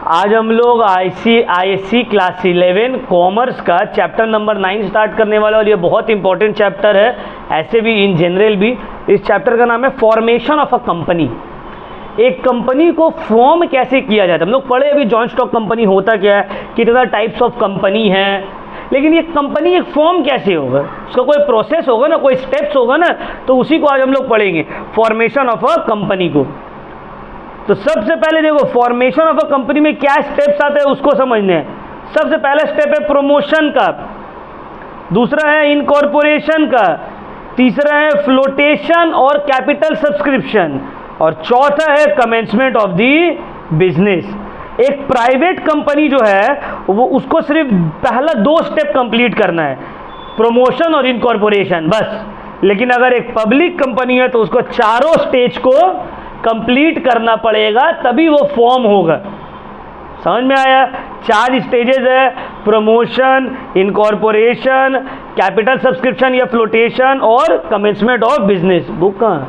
आज हम लोग आईएससी क्लास 11 कॉमर्स का चैप्टर नंबर 9 स्टार्ट करने वाला, और ये बहुत इंपॉर्टेंट चैप्टर है, ऐसे भी इन जनरल भी। इस चैप्टर का नाम है फॉर्मेशन ऑफ अ कंपनी। एक कंपनी को फॉर्म कैसे किया जाता है। हम लोग पढ़े अभी जॉइंट स्टॉक कंपनी होता क्या है, कितना टाइप्स ऑफ कंपनी है, लेकिन ये कंपनी एक फॉर्म कैसे होगा, उसका कोई प्रोसेस होगा ना, कोई स्टेप्स होगा ना, तो उसी को आज हम लोग पढ़ेंगे, फॉर्मेशन ऑफ अ कंपनी को। तो सबसे पहले देखो फॉर्मेशन ऑफ अ कंपनी में क्या स्टेप्स आते हैं उसको समझने हैं। सबसे पहला स्टेप है प्रमोशन का, दूसरा है इनकॉर्पोरेशन का, तीसरा है फ्लोटेशन और कैपिटल सब्सक्रिप्शन, और चौथा है कमेंसमेंट ऑफ द बिजनेस। एक प्राइवेट कंपनी जो है वो उसको सिर्फ पहला 2 स्टेप कंप्लीट करना है, प्रमोशन और इनकॉर्पोरेशन, बस। लेकिन अगर एक पब्लिक कंपनी है तो उसको चारों स्टेज को कंप्लीट करना पड़ेगा, तभी वो फॉर्म होगा। समझ में आया? 4 स्टेजेस है, प्रमोशन, इनकॉर्पोरेशन, कैपिटल सब्सक्रिप्शन या फ्लोटेशन और कमेंसमेंट ऑफ बिजनेस। बुक कहाँ?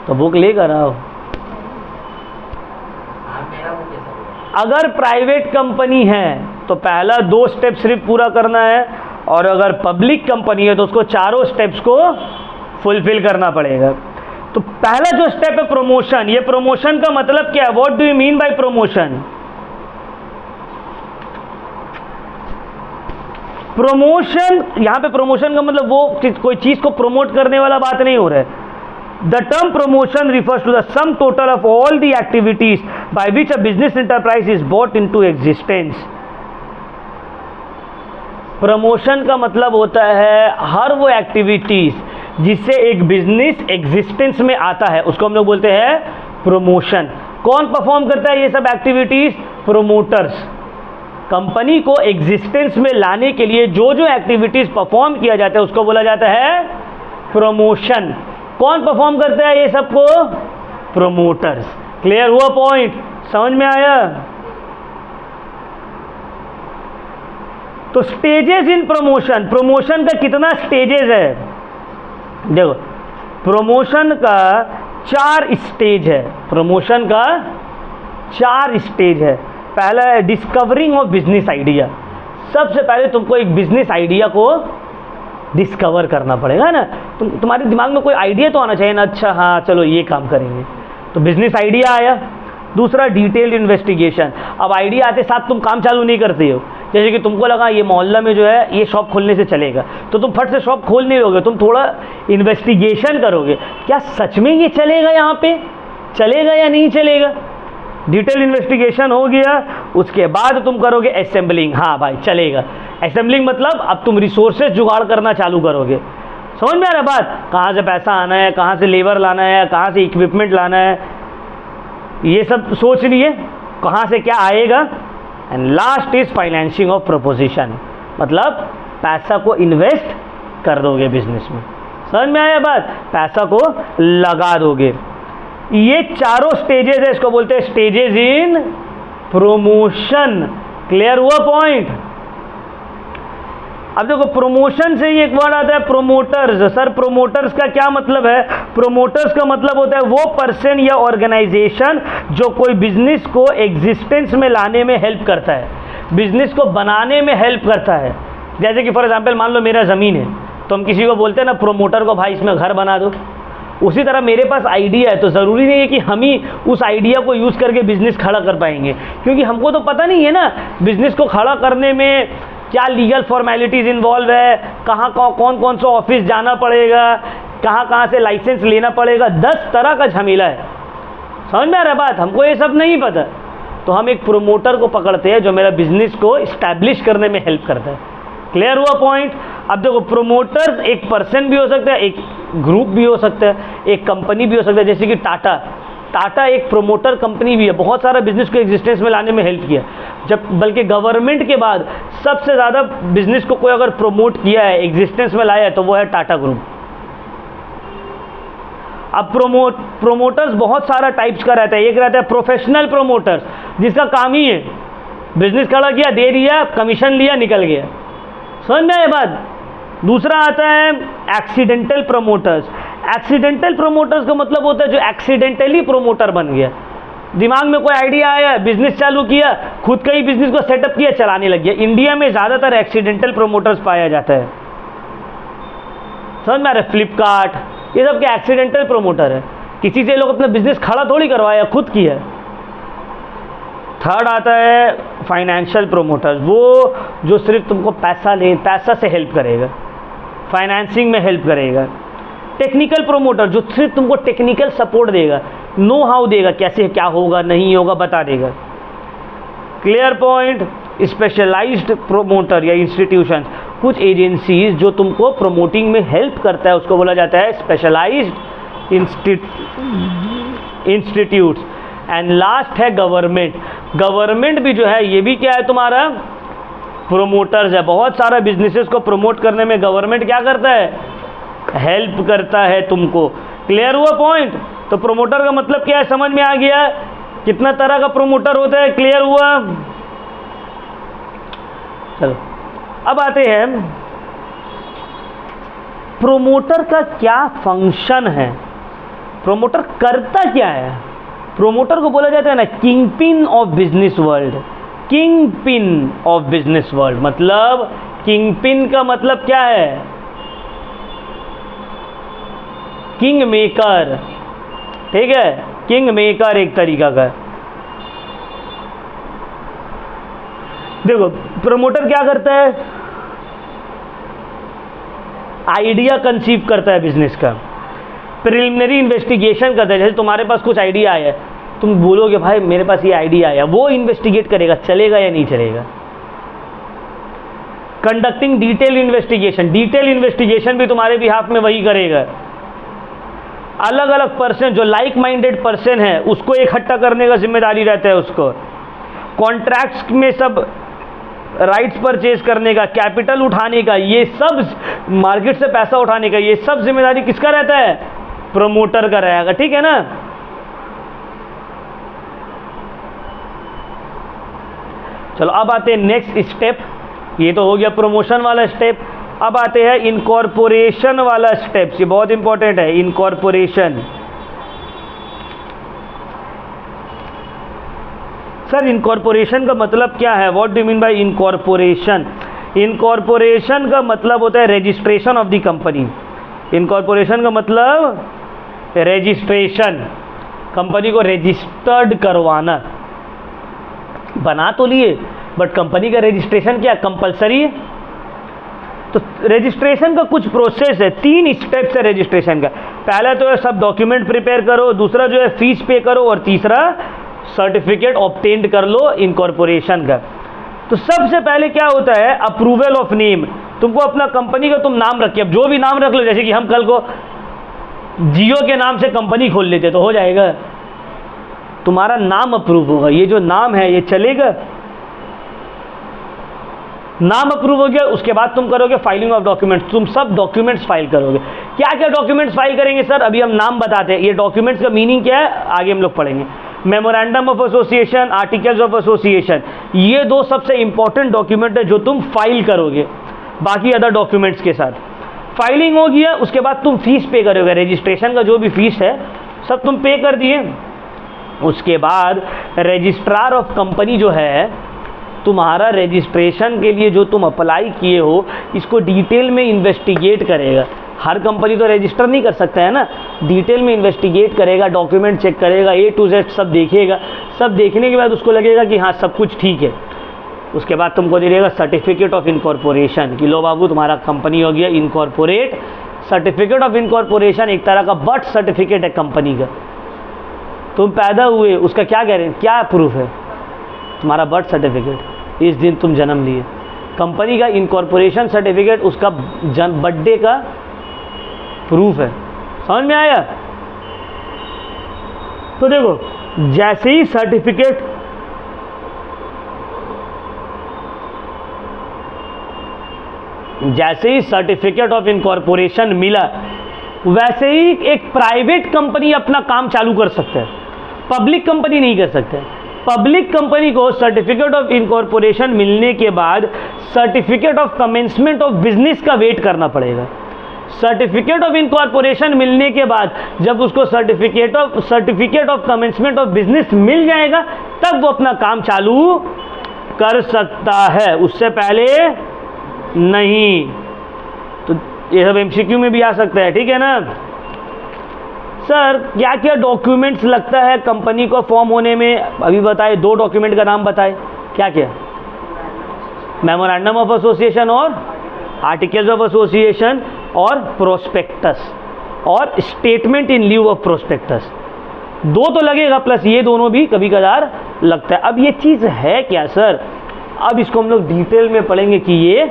तो बुक लेकर आओ। अगर प्राइवेट कंपनी है तो पहला 2 स्टेप सिर्फ पूरा करना है, और अगर पब्लिक कंपनी है तो उसको चारों स्टेप्स को फुलफिल करना पड़ेगा। तो पहला जो स्टेप है प्रमोशन। ये प्रमोशन का मतलब क्या है? What do you mean by promotion? Promotion, यहां पे प्रमोशन का मतलब वो कोई चीज को प्रमोट करने वाला बात नहीं हो रहा है। The term promotion refers to the sum total of all the activities by which a business enterprise is brought into existence. Promotion का मतलब होता है हर वो एक्टिविटीज जिससे एक बिजनेस एग्जिस्टेंस में आता है, उसको हम लोग बोलते हैं प्रमोशन। कौन परफॉर्म करता है ये सब एक्टिविटीज? प्रोमोटर्स। कंपनी को एग्जिस्टेंस में लाने के लिए जो जो एक्टिविटीज परफॉर्म किया जाता है उसको बोला जाता है प्रमोशन। कौन परफॉर्म करता है ये सबको? प्रोमोटर्स। क्लियर हुआ पॉइंट? समझ में आया? तो स्टेजेस इन प्रमोशन, प्रमोशन का कितना स्टेजेस है? देखो प्रमोशन का 4 स्टेज है। प्रमोशन का 4 स्टेज है। पहला है डिस्कवरिंग ऑफ बिजनेस आइडिया। सबसे पहले तुमको एक बिजनेस आइडिया को डिस्कवर करना पड़ेगा ना। तुम्हारे दिमाग में कोई आइडिया तो आना चाहिए ना। अच्छा हाँ चलो ये काम करेंगे, तो बिजनेस आइडिया आया। दूसरा डिटेल्ड इन्वेस्टिगेशन। अब आइडिया आते साथ तुम काम चालू नहीं करते हो। जैसे कि तुमको लगा ये मोहल्ला में जो है ये शॉप खोलने से चलेगा, तो तुम फट से शॉप खोल नहीं लोगे, तुम थोड़ा इन्वेस्टिगेशन करोगे, क्या सच में ये चलेगा, यहाँ पे चलेगा या नहीं चलेगा। डिटेल इन्वेस्टिगेशन हो गया, उसके बाद तुम करोगे असेंबलिंग। हाँ भाई चलेगा। असेंबलिंग मतलब अब तुम रिसोर्सेज जुगाड़ करना चालू करोगे। समझ में आ रहा बात? कहाँ से पैसा आना है, कहाँ से लेबर लाना है, कहाँ से इक्विपमेंट लाना है, ये सब सोच लिए कहाँ से क्या आएगा। And last is financing of preposition, मतलब पैसा को इन्वेस्ट कर दोगे बिजनेस में। समझ में आया बात? पैसा को लगा दोगे। ये चारों स्टेजेस है, इसको बोलते हैं स्टेजेस इन प्रमोशन। क्लियर हुआ पॉइंट? अब देखो प्रमोशन से ही एक वर्ड आता है प्रोमोटर्स। सर प्रोमोटर्स का क्या मतलब है? प्रोमोटर्स का मतलब होता है वो पर्सन या ऑर्गेनाइजेशन जो कोई बिजनेस को एग्जिस्टेंस में लाने में हेल्प करता है, बिजनेस को बनाने में हेल्प करता है। जैसे कि फॉर एग्जांपल मान लो मेरा ज़मीन है, तो हम किसी को बोलते हैं ना प्रोमोटर को, भाई इसमें घर बना दो। उसी तरह मेरे पास आइडिया है, तो ज़रूरी नहीं है कि हम ही उस आइडिया को यूज़ करके बिज़नेस खड़ा कर पाएंगे, क्योंकि हमको तो पता नहीं है ना बिज़नेस को खड़ा करने में क्या लीगल फॉर्मेलिटीज़ इन्वॉल्व है, कहाँ कौन कौन सा ऑफिस जाना पड़ेगा, कहाँ से लाइसेंस लेना पड़ेगा, 10 तरह का झमेला है। समझ में आ रहा बात? हमको ये सब नहीं पता, तो हम एक प्रोमोटर को पकड़ते हैं जो मेरा बिजनेस को इस्टेब्लिश करने में हेल्प करता है। क्लियर हुआ पॉइंट? अब देखो प्रोमोटर्स एक पर्सन भी हो सकता है, एक ग्रुप भी हो सकता है, एक कंपनी भी हो सकता है। जैसे कि टाटा एक प्रोमोटर कंपनी भी है, बहुत सारा बिजनेस को एग्जिस्टेंस में लाने में हेल्प किया। जब बल्कि गवर्नमेंट के बाद सबसे ज़्यादा बिजनेस को कोई अगर प्रमोट किया है, एग्जिस्टेंस में लाया है, तो वो है टाटा ग्रुप। अब प्रोमोटर्स बहुत सारा टाइप्स का रहता है। एक रहता है प्रोफेशनल प्रोमोटर्स, जिसका काम ही है बिजनेस खड़ा किया, दे दिया, कमीशन लिया, निकल गया। समझ में आया बात? दूसरा आता है एक्सीडेंटल प्रोमोटर्स। एक्सीडेंटल प्रोमोटर्स का मतलब होता है जो एक्सीडेंटली प्रोमोटर बन गया। दिमाग में कोई आइडिया आया, बिजनेस चालू किया, खुद का ही बिजनेस को सेटअप किया, चलाने लग गया। इंडिया में ज़्यादातर एक्सीडेंटल प्रोमोटर्स पाया जाता है, समझ में आ रहा है? फ्लिपकार्ट ये सब के एक्सीडेंटल प्रोमोटर है, किसी से लोग अपना बिजनेस खड़ा थोड़ी करवाया, खुद किया। थर्ड आता है फाइनेंशियल प्रोमोटर्स, वो जो सिर्फ तुमको पैसा से हेल्प करेगा, फाइनेंसिंग में हेल्प करेगा। टेक्निकल प्रोमोटर जो सिर्फ तुमको टेक्निकल सपोर्ट देगा, नो हाउ देगा, कैसे क्या होगा नहीं होगा बता देगा। Clear point. स्पेशलाइज्ड प्रोमोटर या इंस्टीट्यूशन, कुछ एजेंसीज जो तुमको प्रोमोटिंग में हेल्प करता है उसको बोला जाता है स्पेशलाइज्ड इंस्टीट्यूट्स। एंड लास्ट है गवर्नमेंट। गवर्नमेंट भी जो है ये भी क्या है तुम्हारा प्रोमोटर्स है। बहुत सारा बिजनेसेस को प्रमोट करने में गवर्नमेंट क्या करता है, हेल्प करता है तुमको। क्लियर हुआ पॉइंट। तो प्रोमोटर का मतलब क्या है समझ में आ गया, कितना तरह का प्रोमोटर होता है, क्लियर हुआ। चलो अब आते हैं प्रोमोटर का क्या फंक्शन है, प्रोमोटर करता क्या है। प्रोमोटर को बोला जाता है ना king pin of business world. King pin of business world मतलब किंग पिन का मतलब क्या है, किंग मेकर, ठीक है, किंग मेकर एक तरीका का। देखो प्रमोटर क्या करता है, आइडिया कंसीव करता है बिजनेस का, प्रिलिमिनरी इन्वेस्टिगेशन करता है। जैसे तुम्हारे पास कुछ आइडिया आया, तुम बोलोगे भाई मेरे पास ये आइडिया आया, वो इन्वेस्टिगेट करेगा चलेगा या नहीं चलेगा। Conducting detail investigation, detail investigation भी तुम्हारे बिहाफ में वही करेगा। अलग अलग पर्सन जो लाइक माइंडेड पर्सन है उसको इकट्ठा करने का जिम्मेदारी रहता है उसको। कॉन्ट्रैक्ट्स में सब राइट्स परचेज करने का, कैपिटल उठाने का, ये सब मार्केट से पैसा उठाने का, ये सब जिम्मेदारी किसका रहता है, प्रमोटर का रहेगा, ठीक है ना। चलो अब आते हैं नेक्स्ट स्टेप, ये तो हो गया प्रमोशन वाला स्टेप। अब आते हैं इनकॉर्पोरेशन वाला स्टेप, ये बहुत इंपॉर्टेंट है। इनकॉर्पोरेशन, सर इनकॉर्पोरेशन का मतलब क्या है, what do mean by incorporation. Incorporation का मतलब होता है registration of the company. Incorporation का मतलब रजिस्ट्रेशन, कंपनी को रजिस्टर्ड करवाना। बना तो लिए बट कंपनी का रजिस्ट्रेशन क्या कंपलसरी है। तो रजिस्ट्रेशन का कुछ प्रोसेस है, 3 स्टेप्स है रजिस्ट्रेशन का। पहला तो है सब डॉक्यूमेंट प्रिपेयर करो, दूसरा जो है फीस पे करो, और तीसरा सर्टिफिकेट ऑब्टेन्ड कर लो इनकॉर्पोरेशन का। तो सबसे पहले क्या होता है, अप्रूवल ऑफ नेम। तुमको अपना कंपनी का तुम नाम रखिए, अब जो भी नाम रख लो, जैसे कि हम कल को जियो के नाम से कंपनी खोल लेते तो हो जाएगा, तुम्हारा नाम अप्रूव होगा, ये जो नाम है ये चलेगा। नाम अप्रूव हो गया, उसके बाद तुम करोगे फाइलिंग ऑफ डॉक्यूमेंट्स, तुम सब डॉक्यूमेंट्स फाइल करोगे। क्या क्या डॉक्यूमेंट्स फाइल करेंगे सर, अभी हम नाम बताते हैं, ये डॉक्यूमेंट्स का मीनिंग क्या है आगे हम लोग पढ़ेंगे। Memorandum of association, articles of association, ये 2 सबसे इंपॉर्टेंट डॉक्यूमेंट है जो तुम फाइल करोगे बाकी अदर डॉक्यूमेंट्स के साथ। फाइलिंग हो गया, उसके बाद तुम फीस पे करोगे, रजिस्ट्रेशन का जो भी फीस है सब तुम पे कर दिए। उसके बाद रजिस्ट्रार ऑफ कंपनी जो है, तुम्हारा रजिस्ट्रेशन के लिए जो तुम अप्लाई किए हो इसको डिटेल में इन्वेस्टिगेट करेगा। हर कंपनी तो रजिस्टर नहीं कर सकता है ना, डिटेल में इन्वेस्टिगेट करेगा, डॉक्यूमेंट चेक करेगा, A to Z सब देखेगा। सब देखने के बाद उसको लगेगा कि हाँ सब कुछ ठीक है, उसके बाद तुमको दे देगा सर्टिफिकेट ऑफ इनकॉर्पोरेशन कि लो बाबू तुम्हारा कंपनी हो गया इनकॉर्पोरेट। सर्टिफिकेट ऑफ इनकॉर्पोरेशन एक तरह का बर्थ सर्टिफिकेट है कंपनी का। तुम पैदा हुए उसका क्या कह रहे हैं, क्या प्रूफ है, तुम्हारा बर्थ सर्टिफिकेट, इस दिन तुम जन्म लिए। कंपनी का इनकॉर्पोरेशन सर्टिफिकेट उसका बर्थडे का प्रूफ है। समझ में आया। तो देखो जैसे ही सर्टिफिकेट ऑफ इनकॉर्पोरेशन मिला, वैसे ही एक प्राइवेट कंपनी अपना काम चालू कर सकता है, पब्लिक कंपनी नहीं कर सकता है। पब्लिक कंपनी को सर्टिफिकेट ऑफ इनकॉर्पोरेशन मिलने के बाद certificate of commencement of business का वेट करना पड़ेगा। सर्टिफिकेट ऑफ इनकॉर्पोरेशन मिलने के बाद जब उसको certificate of commencement of business मिल जाएगा तब वो अपना काम चालू कर सकता है, उससे पहले नहीं। तो ये सब एमसीक्यू में भी आ सकता है, ठीक है ना। सर क्या क्या डॉक्यूमेंट्स लगता है कंपनी को फॉर्म होने में, अभी बताए, 2 डॉक्यूमेंट का नाम बताए, क्या क्या? मेमोरेंडम ऑफ एसोसिएशन और आर्टिकल्स ऑफ एसोसिएशन और प्रोस्पेक्टस और statement in leave of prospectus. 2 तो लगेगा, प्लस ये दोनों भी कभी कभार लगता है। अब ये चीज़ है क्या सर? अब इसको हम लोग डिटेल में पढ़ेंगे कि ये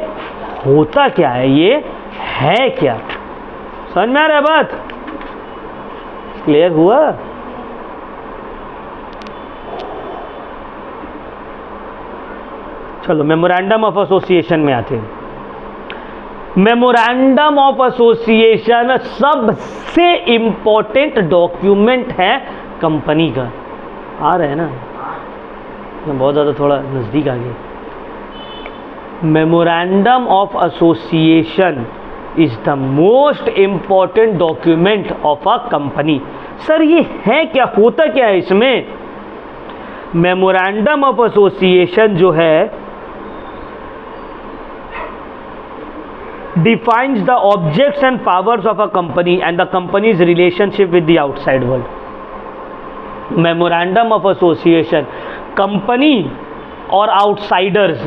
होता क्या है, ये है क्या। समझ में आ रहा है बात? क्लियर हुआ? चलो मेमोरेंडम ऑफ एसोसिएशन में आते हैं। मेमोरेंडम ऑफ एसोसिएशन सबसे इंपॉर्टेंट डॉक्यूमेंट है कंपनी का। आ रहा है ना, बहुत ज़्यादा थोड़ा नज़दीक आ गया। Memorandum of association is the most important document of a company. Sir ये है क्या, होता क्या है इसमें? मेमोरेंडम ऑफ एसोसिएशन जो है defines the objects and powers of a company and the company's relationship with the outside world. Memorandum of Association company और आउटसाइडर्स,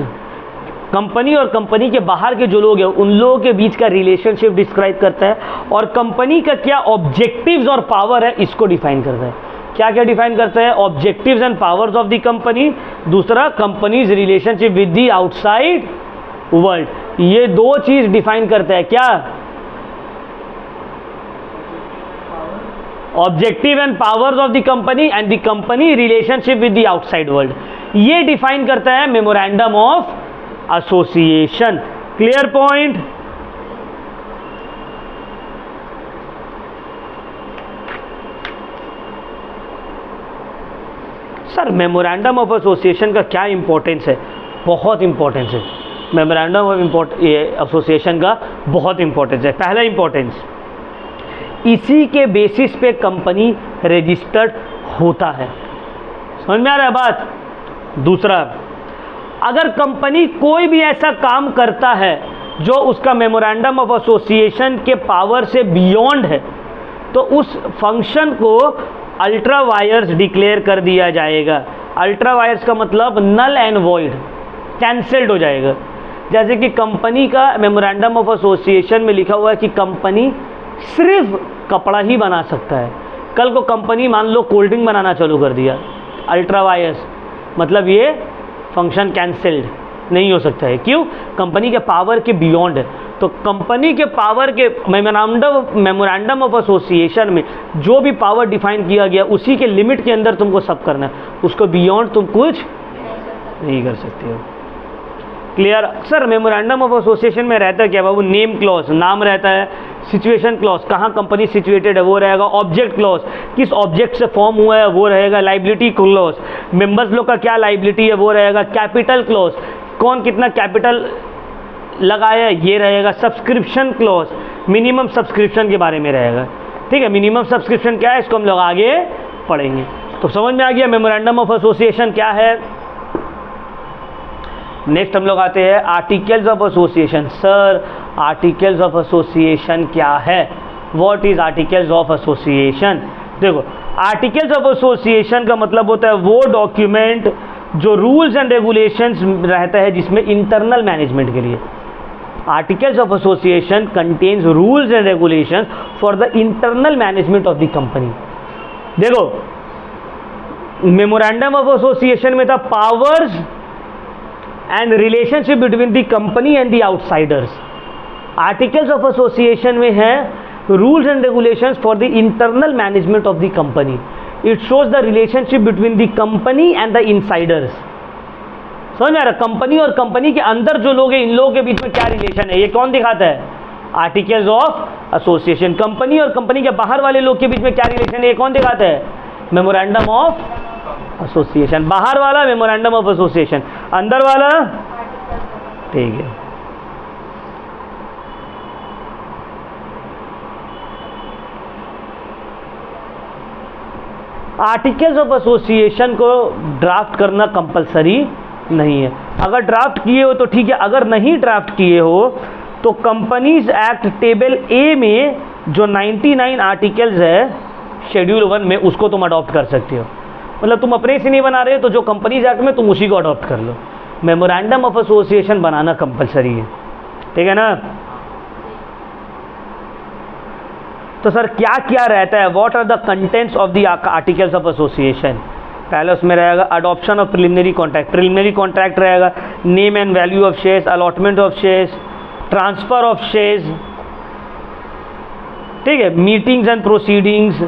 कंपनी और कंपनी के बाहर के जो लोग हैं उन लोगों के बीच का रिलेशनशिप डिस्क्राइब करता है, और कंपनी का क्या ऑब्जेक्टिव्स और पावर है इसको डिफाइन करता है। क्या क्या डिफाइन करता है? Objectives and powers of the company, दूसरा companies relationship with the outside world. ये 2 चीज डिफाइन करता है। क्या? Objective and powers of the company and the company relationship with the outside world, ये डिफाइन करता है memorandum of association. Clear point? Sir memorandum of association का क्या इंपॉर्टेंस है? बहुत इंपॉर्टेंस है। मेमोरेंडम ऑफ एसोसिएशन का बहुत इंपॉर्टेंस है। पहला इंपॉर्टेंस, इसी के बेसिस पे कंपनी रजिस्टर्ड होता है। समझ में आ रहा है बात? दूसरा, अगर कंपनी कोई भी ऐसा काम करता है जो उसका मेमोरेंडम ऑफ एसोसिएशन के पावर से बियॉन्ड है तो उस फंक्शन को अल्ट्रा वायर्स डिक्लेयर कर दिया जाएगा। अल्ट्रा वायर्स का मतलब नल एंड वॉइड, कैंसल्ड हो जाएगा। जैसे कि कंपनी का मेमोरेंडम ऑफ एसोसिएशन में लिखा हुआ है कि कंपनी सिर्फ कपड़ा ही बना सकता है। कल को कंपनी मान लो कोल्ड ड्रिंक बनाना चालू कर दिया, अल्ट्रा वायर्स, मतलब ये फंक्शन कैंसल्ड नहीं हो सकता है। क्यों? कंपनी के पावर के बियॉन्ड है। तो कंपनी के पावर के मेमोरेंडम ऑफ एसोसिएशन में जो भी पावर डिफाइन किया गया उसी के लिमिट के अंदर तुमको सब करना है, उसको बियॉन्ड तुम कुछ नहीं कर सकते हो। Clear? Sir memorandum of association में रहता है क्या बाबू? नेम क्लॉज, नाम रहता है। सिचुएशन क्लॉज, कहाँ कंपनी सिचुएटेड है वो रहेगा। ऑब्जेक्ट क्लॉज, किस ऑब्जेक्ट से फॉर्म हुआ है वो रहेगा। लाइबिलिटी क्लॉज, मेंबर्स लोग का क्या लाइबिलिटी है वो रहेगा। कैपिटल क्लॉज, कौन कितना कैपिटल लगाया है ये रहेगा। सब्सक्रिप्शन क्लॉज, मिनिमम सब्सक्रिप्शन के बारे में रहेगा। ठीक है, मिनिमम सब्सक्रिप्शन क्या है इसको हम लोग आगे पढ़ेंगे। तो समझ में आ गया मेमोरेंडम ऑफ एसोसिएशन क्या है। नेक्स्ट हम लोग आते हैं articles of association. Sir articles of association क्या है? What is articles of association? देखो, आर्टिकल्स ऑफ एसोसिएशन का मतलब होता है वो डॉक्यूमेंट जो रूल्स एंड रेगुलेशंस रहता है जिसमें इंटरनल मैनेजमेंट के लिए। Articles of association contains rules and regulations for the internal management of the company. देखो, मेमोरेंडम ऑफ एसोसिएशन में था powers and relationship between the company and the outsiders. Articles of association में है rules and regulations for the internal management of the company. It shows the relationship between the company and the Insiders. समझ में आ रहा? Company और company के अंदर जो लोग हैं इन लोगों के बीच में क्या रिलेशन है, ये कौन दिखाता है? Articles of association. कंपनी और कंपनी के बाहर वाले लोग के बीच में क्या रिलेशन है, ये कौन दिखाता है? Memorandum of association. बाहर वाला मेमोरेंडम ऑफ एसोसिएशन, अंदर वाला ठीक है। आर्टिकल्स ऑफ एसोसिएशन को ड्राफ्ट करना कंपलसरी नहीं है। अगर ड्राफ्ट किए हो तो ठीक है, अगर नहीं ड्राफ्ट किए हो तो कंपनीज एक्ट टेबल ए में जो 99 आर्टिकल्स है शेड्यूल 1 में, उसको तुम अडॉप्ट कर सकते हो। मतलब तुम अपने से नहीं बना रहे हो तो जो कंपनीज एक्ट में तुम उसी को अडॉप्ट कर लो। मेमोरेंडम ऑफ एसोसिएशन बनाना कंपलसरी है, ठीक है ना। तो सर क्या क्या रहता है, what are the contents of the articles of association. पहले उसमें रहेगा adoption of preliminary contract, preliminary contract रहेगा, name and value of shares, allotment of shares, transfer of shares, ठीक है, meetings and proceedings,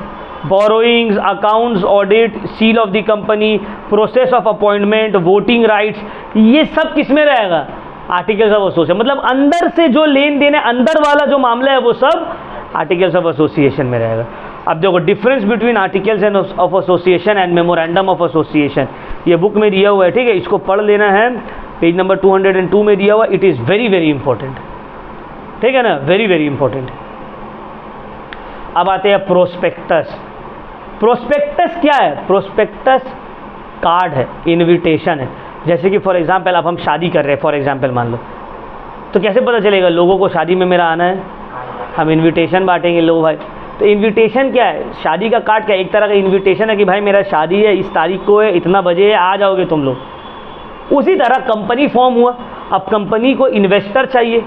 borrowings, accounts, audit, seal of the company, process of appointment, voting rights, ये सब किस में रहेगा, articles of association. मतलब अंदर से जो लेन देन है, अंदर वाला जो मामला है वो सब आर्टिकल्स ऑफ एसोसिएशन में रहेगा। अब देखो difference between articles of association and memorandum of association, ये बुक में दिया हुआ है, ठीक है, इसको पढ़ लेना है, पेज नंबर 202 में दिया हुआ। It is very very important, ठीक है ना, वेरी वेरी इंपॉर्टेंट। अब आते हैं प्रोस्पेक्टस। प्रोस्पेक्टस क्या है, प्रोस्पेक्टस कार्ड है, इनविटेशन है। जैसे कि फॉर एग्जांपल अब हम शादी कर रहे हैं, फॉर एग्जांपल मान लो, तो कैसे पता चलेगा लोगों को शादी में मेरा आना है, हम इनविटेशन बांटेंगे, लो भाई। तो इनविटेशन क्या है, शादी का कार्ड क्या है, एक तरह का इनविटेशन है कि भाई मेरा शादी है, इस तारीख को है, इतना बजे है, आ जाओगे तुम लोग। उसी तरह कंपनी फॉर्म हुआ, अब कंपनी को इन्वेस्टर चाहिए,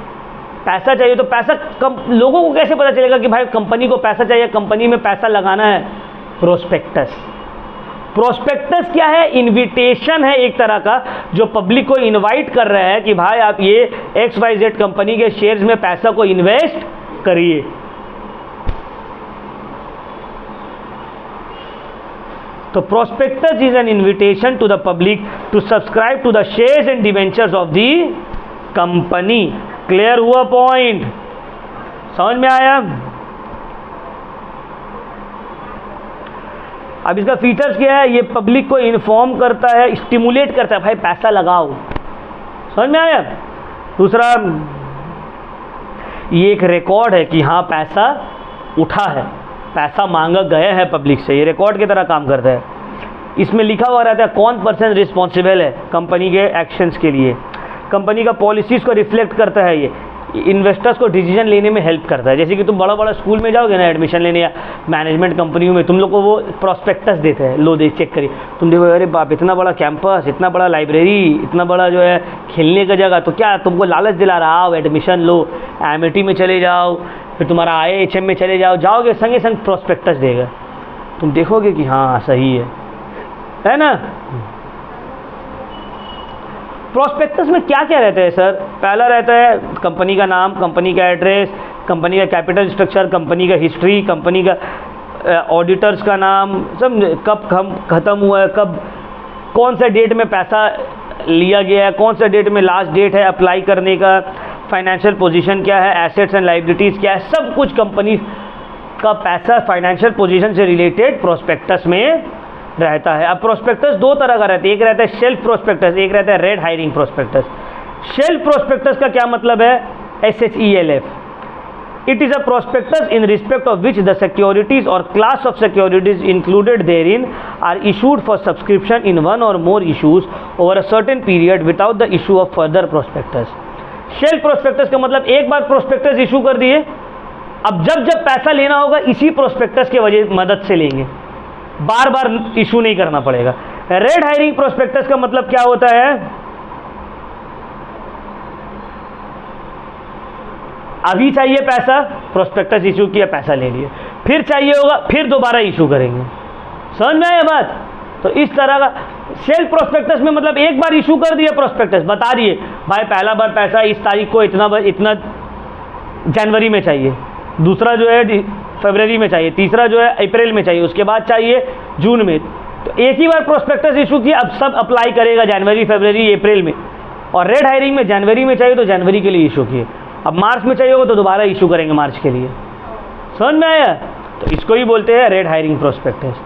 पैसा चाहिए, तो पैसा लोगों को कैसे पता चलेगा कि भाई कंपनी को पैसा चाहिए, कंपनी में पैसा लगाना है, प्रोस्पेक्टस। प्रोस्पेक्टस क्या है, इनविटेशन है एक तरह का, जो पब्लिक को इनवाइट कर रहा है कि भाई आप ये XYZ कंपनी के शेयर्स में पैसा को इन्वेस्ट करिए। तो prospectus is an invitation to the public to subscribe to the shares and debentures of the company. Clear हुआ पॉइंट, समझ में आया। अब इसका फीचर्स क्या है, ये पब्लिक को इन्फॉर्म करता है, स्टिमुलेट करता है, भाई पैसा लगाओ, समझ में आया। दूसरा, ये एक रिकॉर्ड है कि हाँ पैसा उठा है, पैसा मांगा गया है पब्लिक से, ये रिकॉर्ड की तरह काम करता है। इसमें लिखा हुआ रहता है कौन पर्सन रिस्पॉन्सिबल है कंपनी के एक्शंस के लिए, कंपनी का पॉलिसीज़ को रिफ्लेक्ट करता है, ये इन्वेस्टर्स को डिसीजन लेने में हेल्प करता है। जैसे कि तुम बड़ा बड़ा स्कूल में जाओगे ना एडमिशन लेने या मैनेजमेंट कंपनियों में, तुम लोग को वो प्रोस्पेक्टस देते हैं, लो दे चेक करिए, तुम देखो अरे बाप इतना बड़ा कैंपस, इतना बड़ा लाइब्रेरी, इतना बड़ा जो है खेलने का जगह, तो क्या तुमको लालच दिला रहा, आओ एडमिशन लो, MIT में चले जाओ, फिर तुम्हारा IIHM में चले जाओ, जाओगे संगे संग प्रोस्पेक्टस देगा, तुम देखोगे कि हाँ सही है ना। प्रोस्पेक्टस में क्या क्या रहता है सर, पहला रहता है कंपनी का नाम, कंपनी का एड्रेस, कंपनी का कैपिटल स्ट्रक्चर, कंपनी का हिस्ट्री, कंपनी का ऑडिटर्स का नाम, सब कब ख़त्म हुआ है, कब कौन सा डेट में पैसा लिया गया है, कौन सा डेट में लास्ट डेट है अप्लाई करने का, फाइनेंशियल पोजीशन क्या है, एसेट्स एंड लाइबिलिटीज़ क्या है, सब कुछ कंपनी का पैसा फाइनेंशियल पोजीशन से रिलेटेड प्रोस्पेक्टस में रहता है। अब प्रोस्पेक्टस दो तरह का रहता है, एक रहता है शेल्फ प्रोस्पेक्टस, एक रहता है red herring prospectus. Shelf prospectus का क्या मतलब है, SHELF, it is a prospectus in respect of which the securities or class of securities included therein are issued for subscription in one or more issues over a certain period without the issue of further prospectus. Shelf prospectus का मतलब एक बार prospectus issue कर दिए, अब जब जब पैसा लेना होगा इसी प्रोस्पेक्टस के वजह मदद से लेंगे, बार बार इशू नहीं करना पड़ेगा। रेड हायरिंग प्रोस्पेक्टस का मतलब क्या होता है, अभी चाहिए पैसा, प्रोस्पेक्टस इशू किया, पैसा ले लिए, फिर चाहिए होगा, फिर दोबारा इशू करेंगे, समझ में आया बात। तो इस तरह का सेल्फ प्रोस्पेक्टस में मतलब एक बार इशू कर दिया प्रोस्पेक्टस, बता दिए भाई पहला बार पैसा इस तारीख को इतना जनवरी में चाहिए, दूसरा जो है फरवरी में चाहिए, तीसरा जो है अप्रैल में चाहिए, उसके बाद चाहिए जून में। तो एक ही बार प्रोस्पेक्टस इशू किया, अब सब अप्लाई करेगा जनवरी, फरवरी, अप्रैल में। और रेड हायरिंग में जनवरी में चाहिए तो जनवरी के लिए इशू किए, अब मार्च में चाहिए होगा तो दोबारा इशू करेंगे मार्च के लिए, समझ में आया। तो इसको ही बोलते हैं रेड हायरिंग प्रोस्पेक्टस।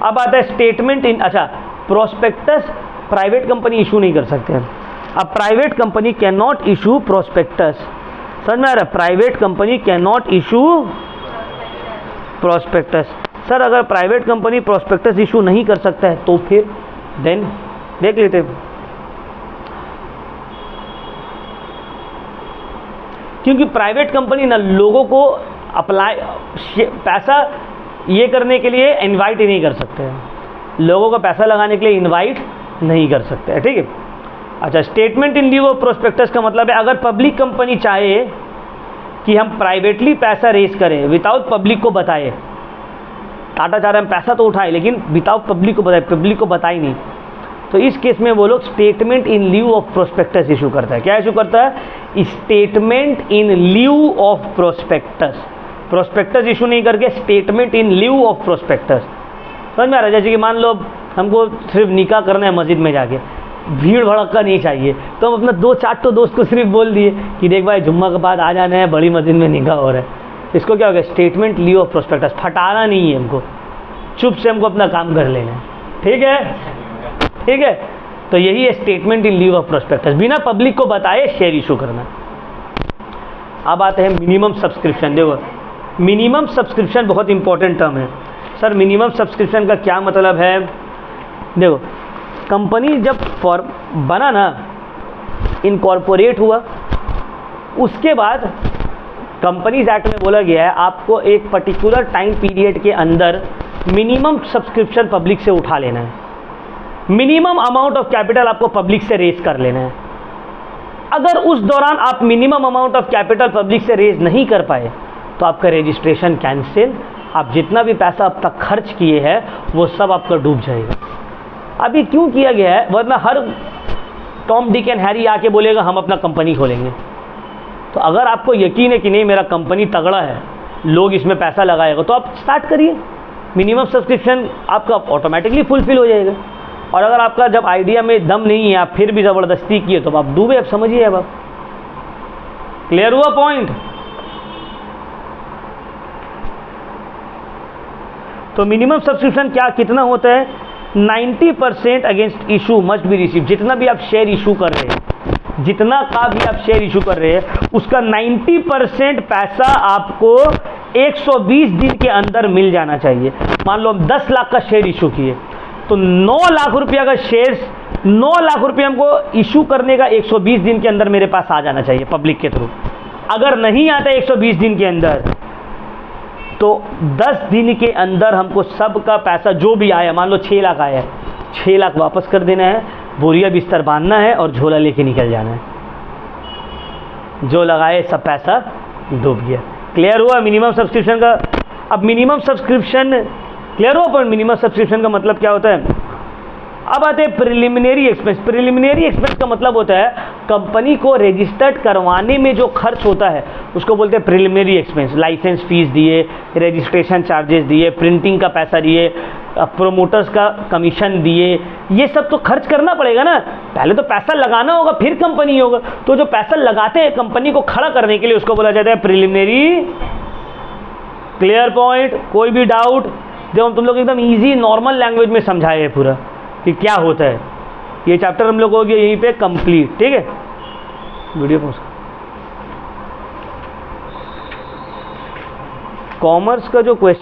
अब आता है स्टेटमेंट इन, अच्छा प्रोस्पेक्टस प्राइवेट कंपनी इशू नहीं कर सकते हैं। अब private company can not issue prospectus, समझ में आ रहा है, private company can not issue prospectus. Sir अगर प्राइवेट कंपनी प्रोस्पेक्टस इशू नहीं कर सकता है तो फिर देन देख लेते हैं, क्योंकि प्राइवेट कंपनी ना लोगों को अप्लाई पैसा ये करने के लिए इनवाइट ही नहीं कर सकते हैं, लोगों का पैसा लगाने के लिए इनवाइट नहीं कर सकते हैं, ठीक है। अच्छा, statement in leave of prospectus का मतलब है अगर पब्लिक कंपनी चाहे कि हम प्राइवेटली पैसा रेज करें विदाउट पब्लिक को बताए, टाटा चाह रहे हम पैसा तो उठाए लेकिन विदाउट पब्लिक को बताए, पब्लिक को बताए नहीं, तो इस केस में वो लोग statement in leave of prospectus issue करता है। क्या इशू करता है? Statement in leave of prospectus. Prospectus issue नहीं करके statement in leave of prospectus. समझ में आ रहा है? जैसे कि मान लो हमको सिर्फ निकाह करना है मस्जिद में जाके, भीड़ भड़का नहीं चाहिए, तो हम अपना 2-4 दोस्त को सिर्फ बोल दिए कि देख भाई जुम्मा के बाद आ जाना है, बड़ी मस्जिद में निकाह हो रहा है। इसको क्या हो गया? Statement leave of prospectus. फटाना नहीं है हमको, चुप से हमको अपना काम कर लेना है, ठीक है, ठीक है। तो यही है statement in leave of prospectus, बिना पब्लिक को बताए शेयर इशू करना। अब आते हैं मिनिमम सब्सक्रिप्शन। देखो मिनिमम सब्सक्रिप्शन बहुत इंपॉर्टेंट टर्म है। सर मिनिमम सब्सक्रिप्शन का क्या मतलब है? देखो कंपनी जब फॉर्म बना ना, इनकॉर्पोरेट हुआ, उसके बाद कंपनीज एक्ट में बोला गया है आपको एक पर्टिकुलर टाइम पीरियड के अंदर मिनिमम सब्सक्रिप्शन पब्लिक से उठा लेना है, मिनिमम अमाउंट ऑफ कैपिटल आपको पब्लिक से रेज कर लेना है। अगर उस दौरान आप minimum amount of capital public से रेज नहीं कर पाए तो आपका रजिस्ट्रेशन कैंसिल, आप जितना भी पैसा अब तक खर्च किए हैं वो सब आपका डूब जाएगा। अभी क्यों किया गया है? वरना हर टॉम डिक एंड हैरी आके बोलेगा हम अपना कंपनी खोलेंगे। तो अगर आपको यकीन है कि नहीं मेरा कंपनी तगड़ा है, लोग इसमें पैसा लगाएगा, तो आप स्टार्ट करिए, मिनिमम सब्सक्रिप्शन आपका ऑटोमेटिकली फुलफिल हो जाएगा। और अगर आपका जब आइडिया में दम नहीं है, आप फिर भी ज़बरदस्ती किए तो आप डूबे। अब समझिए, अब आप क्लियर हुआ पॉइंट? तो मिनिमम सब्सक्रिप्शन क्या कितना होता है? 90% against issue must be receive. जितना भी आप शेयर इशू कर रहे हैं, जितना का भी आप शेयर इशू कर रहे हैं, उसका 90% पैसा आपको 120 दिन के अंदर मिल जाना चाहिए। मान लो हम 10 लाख का शेयर इशू किए तो 9 लाख रुपया का शेयर्स, 9 लाख रुपये हमको इशू करने का 120 दिन के अंदर मेरे पास आ जाना चाहिए पब्लिक के थ्रू। अगर नहीं आता 120 दिन के अंदर तो 10 दिन के अंदर हमको सबका पैसा जो भी आया, मान लो 6 लाख आया, 6 लाख वापस कर देना है, बोरिया बिस्तर बांधना है और झोला लेके निकल जाना है। जो लगाए सब पैसा डूब गया। क्लियर हुआ मिनिमम सब्सक्रिप्शन का? अब मिनिमम सब्सक्रिप्शन क्लियर हुआ पर मिनिमम सब्सक्रिप्शन का मतलब क्या होता है? अब आते हैं प्रिलिमिनरी एक्सपेंस। प्रिलिमिनरी एक्सपेंस का मतलब होता है कंपनी को रजिस्टर्ड करवाने में जो खर्च होता है उसको बोलते हैं प्रिलिमिनरी एक्सपेंस। लाइसेंस फीस दिए, रजिस्ट्रेशन चार्जेस दिए, प्रिंटिंग का पैसा दिए, प्रोमोटर्स का कमीशन दिए, ये सब तो खर्च करना पड़ेगा ना। पहले तो पैसा लगाना होगा फिर कंपनी होगा। तो जो पैसा लगाते हैं कंपनी को खड़ा करने के लिए उसको बोला जाता है प्रिलिमिनरी। Clear point? कोई भी डाउट? जब हम तुम लोग एकदम इजी नॉर्मल लैंग्वेज में समझाए हैं पूरा कि क्या होता है। ये चैप्टर हम लोग हो गया यहीं पे कंप्लीट, ठीक है। Video pause. कॉमर्स का जो क्वेश्चन